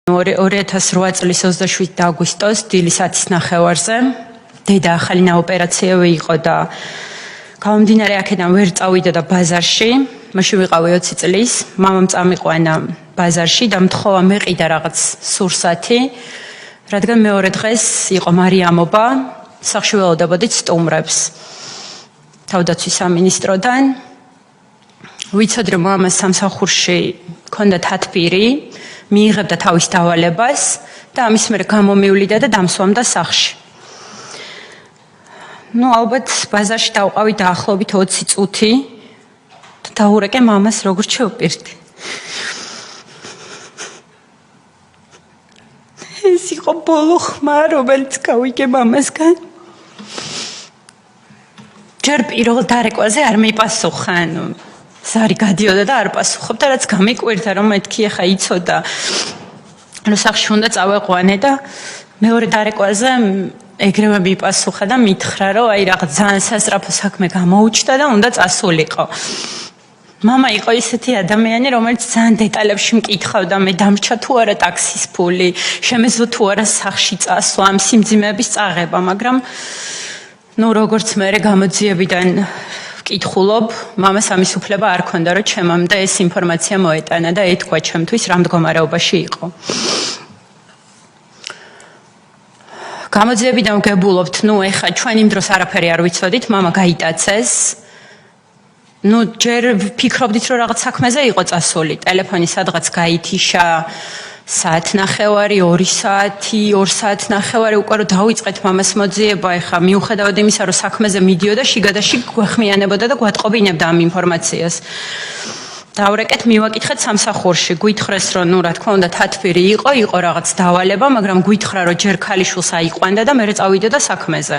2008 წლის 27 აგვისტოს დილის 10:30-ზე დედა ახალი ოპერაციები იყო და გამომდინარე აქედან ვერ წავიდოდა ბაზარში. მაშინ ვიყავი 20 წლის, მამამ წამიყვანა ბაზარში და მთხოვა მეყიდა რაღაც სურსათი, რადგან მეორე დღეს იყო მარიამობა, სახლში ველოდებოდით სტუმრებს. თავდაცვის სამინისტროდან ვიცოდი რომ მამას სამსახურში ჰქონდა თათბირი, მიიღებდა თავის დავალებას და ამის მერე გამომივლიდა და დამსვამდა სახლში. ალბათ ბაზარში დავყავი დაახლოებით 20 წუთი და დაურეკე მამას როგორ შევპირდი. ეს იყო ბოლო ხმა, რომელიც გავიგე მამასგან. ჯერ პირველ დარეკვაზე არ მიპასუხა, ზარი გადიოდა და არ პასუხობდა, რაც გამიკვირდა, რომ მეთქი ახლა იცოდა, რომ სახლში უნდა წავეყვანე და მეორე დარეკვაზე ეგრევე მიპასუხა და მითხრა, რომ აი რაღაც ძალიან სასწრაფო საქმე გამოუჩნდა და უნდა წასულიყო. მამა იყო ისეთი ადამიანი, რომელიც ძალიან დეტალებში მკითხავდა, მე დამრჩა თუ არა ტაქსის ფული, შემეძლო თუ არა სახლში წასვლა, ამ სიმძიმეების წაღება, მაგრამ როგორც მე გამოძიებიდან ვკითხულობ, მამას ამის უფლება არ ჰქონდა, რომ ჩემამდე ეს ინფორმაცია მოეტანა და ეთქვა ჩემთვის რა მდგომარეობაში იყო. გამოძიებიდან ვგებულობთ, ეხა ჩვენ იმ დროს არაფერი არ ვიცოდით, მამა გაიტაცეს. ჯერ ვფიქრობდით, რომ რაღაც საქმეზე იყო წასული, ტელეფონი სადღაც გაითიშა, საათნახევარი, 2 საათი, 2 საათნახევარი უკვე რომ დავიწყეთ მამას მოძიება, ეხა მიუხედავად იმისა, რომ საქმეზე მიდიოდა, შიგადაში გვეხმიანებოდა და გვატყობინებდა ამ ინფორმაციას. დავრეკეთ, მივაკითხეთ სამსახურში, გვითხრეს, რომ რა თქმა უნდა თათბირი იყო რაღაც დავალება, მაგრამ გვითხრა, რომ ჯერ ქალიშვილს აიყვანდა და მერე წავიდოდა საქმეზე.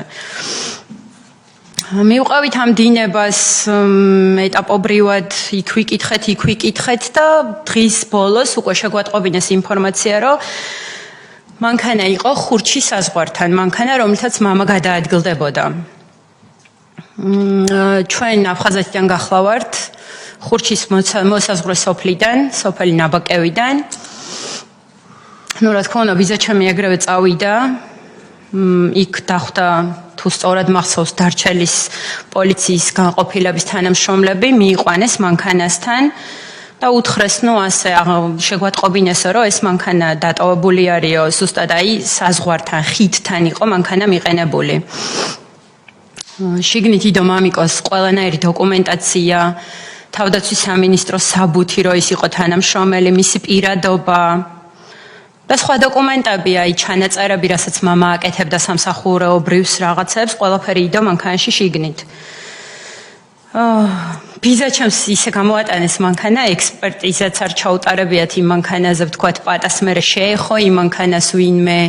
მივყავით ამ დინებას ეტაპობრივად იქ ვიკითხეთ და დღის ბოლოს უკვე შეგვატყობინეს ინფორმაცია, რომ მანქანა იყო ხურჩის საზღვართან, მანქანა, რომელთაც მამა გადაადგილდებოდა. ჩვენ აფხაზეთიდან გახლავართ, ხურჩის მოსაზღვრე სოფლიდან, სოფელი ნაბაკევიდან. რა თქმა უნდა, ვიზა ჩემი ეგრევე წავიდა, იქ დახვდა თუ სწორად მახსოვს დარჩელის პოლიციის განყოფილების თანამშრომლები მიიყვანეს მანქანასთან და უთხრეს, ასე შეგვატყობინესო, რომ ეს მანქანა დატოვებული არისო, ზუსტად აი საზღვართან, ხიდთან იყო მანქანა მიყენებული. შიგნით იდო მამიკოს ყველანაირი დოკუმენტაცია, თავდაცვის სამინისტროს საბუთი, რომ ის იყო თანამშრომელი, მისი პირადობა და სხვა დოკუმენტები, ჩანაწერები, რასაც მამა აკეთებდა სამსახურეობრივს რაღაცებს, ყველაფერი იდო მანქანაში შიგნით. ვიზა ჩემს ისე გამოატანეს მანქანა, ექსპერტიზაც არ ჩაუტარებიათ იმ მანქანაზე, ვთქვათ, პატას მერე შეეხო იმ მანქანას ვინმე,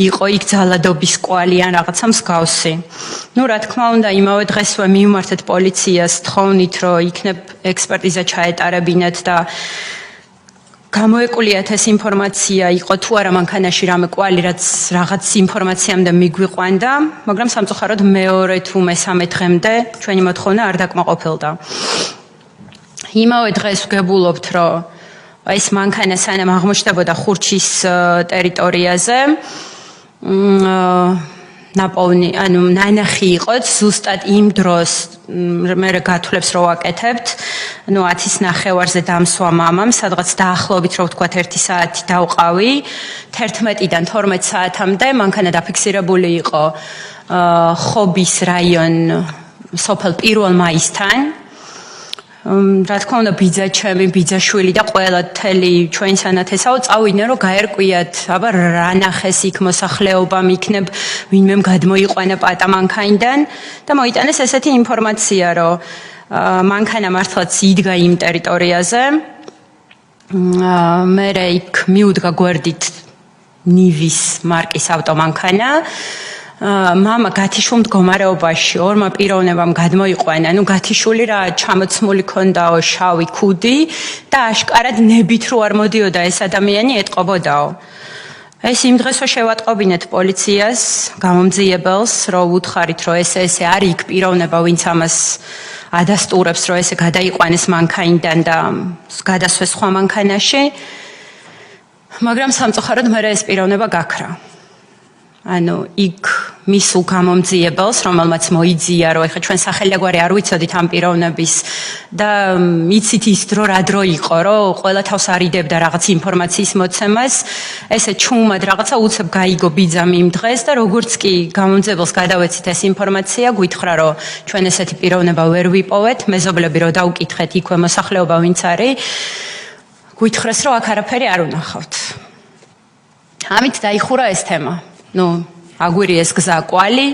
იყო იქ ძალადობის კვალი ან რაღაცა მსგავსი. რა თქმა უნდა, იმავე დღესვე მივმართეთ პოლიციას, თხოვნით, რომ იქნებ ექსპერტიზა ჩაეტარებინათ და გამოეკულიათ ეს ინფორმაცია, იყო თუ არა მანქანაში რამე კვალი, რაც რაღაც ინფორმაციამდე მიგვიყვანდა, მაგრამ სამწუხაროდ მეორე თუ მესამე დღემდე ჩვენი მოთხოვნა არ დაკმაყოფილდა. იმავე დღეს ვგებულობთ, რომ ეს მანქანა სანამ აღმოჩნდებოდა ხურჩის ტერიტორიაზე, ნაპოვნი, ნანახი იყო ზუსტად იმ დროს, მე გათვლებს რო ვაკეთებთ, 10:30-ზე დამსვა მამამ, სადღაც დაახლოებით რო ვთქვათ 1 საათი დავყავი, 11-დან 12 საათამდე მანქანა დაფიქსირებული იყო ხობის რაიონ სოფელ პირველ მაისთან. რა თქმა უნდა, ბიძა ჩემი, ბიძაშვილი და ყველა თელი ჩვენი სანათესაო წავიდნენ, რომ გაერკვიათ, აბა რა ნახეს იქ მოსახლეობამ, იქნებ ვინმე გადმოიყვანა პატა მანქანიდან და მოიტანეს ესეთი ინფორმაცია, რომ მანქანა მართლაც იდგა იმ ტერიტორიაზე. მერე იქ მიუდგა გვერდით ნივის მარკის ავტომანქანა. მამა გათიშულ მდგომარეობაში, ორმა პიროვნებამ გადმოიყვანა, გათიშული რა ჩამოცმული ქონდაო შავი ქუდი და აშკარად ნებით რო არ მოდიოდა ეს ადამიანი ეტყობოდაო. ეს იმ დღესვე შევატყობინეთ პოლიციას, გამომძიებელს, რომ უთხარით, რომ ესე არის იქ პიროვნება, ვინც ამას ადასტურებს, რომ ესე გადაიყვანეს მანქანიდან და გადასვეს სხვა მანქანაში. მაგრამ სამწუხაროდ მე ეს პიროვნება გაქრა. ანუ იქ მისულ გამომძიებელს, რომელმაც მოიძია, რომ ეხლა ჩვენ სახელიაგვარი არ ვიცოდით ამ პიროვნების და იცით ის დრო რა დრო იყო, რომ ყველა თავს არიდებდა რაღაც ინფორმაციის მოცემას, ესე ჩუმად რაღაცა უცებ გაიგო ბიძამ იმ დღეს და როგორც კი გამომძიებელს გადავეცით ეს ინფორმაცია, გვითხრა, რომ ჩვენ ესეთი პიროვნება ვერ ვიპოვეთ, მეზობლები რომ დაუკითხეთ იქვე მოსახლეობა ვინც არის, გვითხრეს, რომ აქ არაფერი არ უნახავთ. ამით დაიხურა ეს თემა. აგვირიეს გზა კვალი